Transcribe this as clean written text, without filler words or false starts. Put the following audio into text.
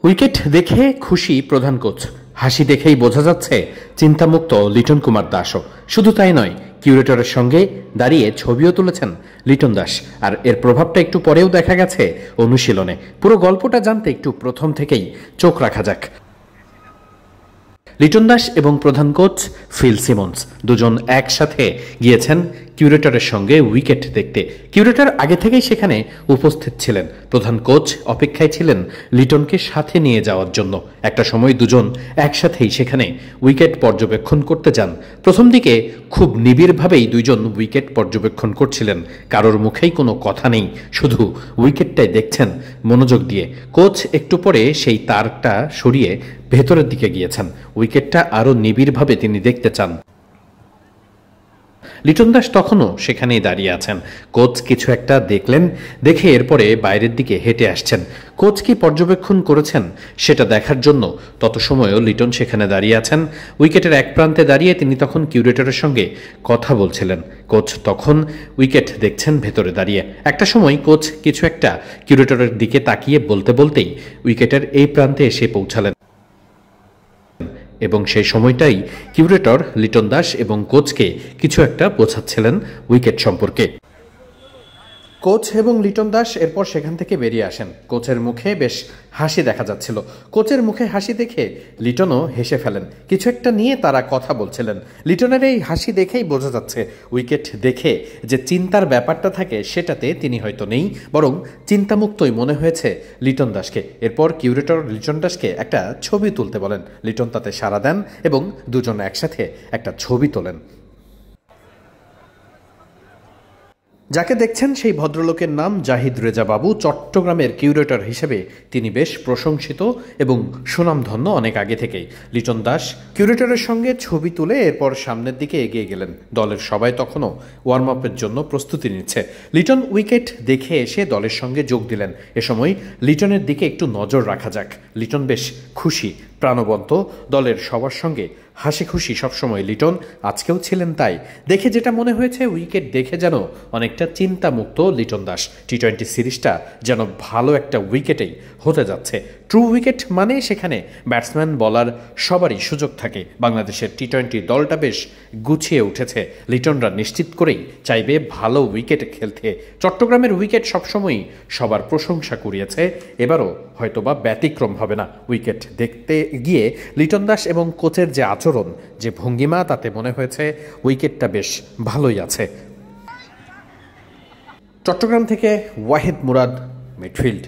Wicket দেখে খুশি প্রধান কোচ, হাসি দেখেই বোঝা যাচ্ছে চিন্তামুক্ত লিটন কুমার দাসও। শুধু তাই নয়, কিউরেটরের সঙ্গে দাঁড়িয়ে ছবিও তুলেছেন লিটন দাস। আর এর প্রভাবটা একটু পরেও দেখা গেছে অনুশীলনে। পুরো গল্পটা জানতে একটু প্রথম থেকেই চোখ রাখা যাক। লিটন দাস এবং প্রধান কোচ ফিল সিমন্স দুজন একসাথে গিয়েছেন কিউরেটরের সঙ্গে উইকেট দেখতে। কিউরেটর আগে থেকেই সেখানে উপস্থিত ছিলেন, প্রধান কোচ অপেক্ষায় ছিলেন লিটনকে সাথে নিয়ে যাওয়ার জন্য। একটা সময় দুজন একসাথেই সেখানে উইকেট পর্যবেক্ষণ করতে যান। প্রথম দিকে খুব নিবিড়ভাবেই দুইজন উইকেট পর্যবেক্ষণ করছিলেন, কারোর মুখেই কোনো কথা নেই, শুধু উইকেটটাই দেখছেন মনোযোগ দিয়ে। কোচ একটু পরে সেই তারটা সরিয়ে ভেতরের দিকে গিয়েছেন, উইকেটটা আরও নিবিড়ভাবে তিনি দেখতে চান। লিটন দাস তখনও সেখানেই দাঁড়িয়ে আছেন। কোচ কিছু একটা দেখলেন, দেখে এরপরে বাইরের দিকে হেঁটে আসছেন। কোচ কি পর্যবেক্ষণ করেছেন সেটা দেখার জন্য তত সময়ও লিটন সেখানে দাঁড়িয়ে আছেন। উইকেটের এক প্রান্তে দাঁড়িয়ে তিনি তখন কিউরেটরের সঙ্গে কথা বলছিলেন। কোচ তখন উইকেট দেখছেন ভেতরে দাঁড়িয়ে। একটা সময় কোচ কিছু একটা কিউরেটরের দিকে তাকিয়ে বলতে বলতেই উইকেটের এই প্রান্তে এসে পৌঁছালেন, এবং সেই সময়টাই কিউরেটর লিটন দাস এবং কোচকে কিছু একটা বোঝাচ্ছিলেন উইকেট সম্পর্কে। কোচ এবং লিটন দাস এরপর সেখান থেকে বেরিয়ে আসেন। কোচের মুখে বেশ হাসি দেখা যাচ্ছিল। কোচের মুখে হাসি দেখে লিটনও হেসে ফেলেন। কিছু একটা নিয়ে তারা কথা বলছিলেন। লিটনের এই হাসি দেখেই বোঝা যাচ্ছে উইকেট দেখে যে চিন্তার ব্যাপারটা থাকে সেটাতে তিনি হয়তো নেই, বরং চিন্তামুক্তই মনে হয়েছে লিটন দাসকে। এরপর কিউরেটর লিটন দাসকে একটা ছবি তুলতে বলেন। লিটন তাতে সাড়া দেন এবং দুজন একসাথে একটা ছবি তোলেন। যাকে দেখছেন সেই ভদ্রলোকের নাম জাহিদ রেজা বাবু। চট্টগ্রামের কিউরেটর হিসেবে তিনি বেশ প্রশংসিত এবং সুনামধন্য অনেক আগে থেকেই। লিটন দাস কিউরেটরের সঙ্গে ছবি তুলে এরপর সামনের দিকে এগিয়ে গেলেন। দলের সবাই তখনও ওয়ার্ম আপের জন্য প্রস্তুতি নিচ্ছে। লিটন উইকেট দেখে এসে দলের সঙ্গে যোগ দিলেন। এ সময় লিটনের দিকে একটু নজর রাখা যাক। লিটন বেশ খুশি, প্রাণবন্ত, দলের সবার সঙ্গে হাসি খুশি সবসময় লিটন, আজকেও ছিলেন তাই। দেখে যেটা মনে হয়েছে, উইকেট দেখে যেন অনেকটা চিন্তামুক্ত লিটন দাস। টি-20 সিরিজটা যেন ভালো একটা উইকেটেই হতে যাচ্ছে। ট্রু উইকেট মানে সেখানে ব্যাটসম্যান বলার সবারই সুযোগ থাকে। বাংলাদেশের টি-20 দলটা বেশ গুছিয়ে উঠেছে। লিটনরা নিশ্চিত করেই চাইবে ভালো উইকেটে খেলতে। চট্টগ্রামের উইকেট সবসময়ই সবার প্রশংসা কুড়িয়েছে, এবারও হয়তোবা ব্যতিক্রম হবে না। উইকেট দেখতে গিয়ে লিটন দাস এবং কোচের যে আচরণ, যে ভঙ্গিমা, তাতে মনে হয়েছে উইকেটটা বেশ ভালোই আছে। চট্টগ্রাম থেকে ওয়াহিদ মুরাদ, মিডফিল্ড।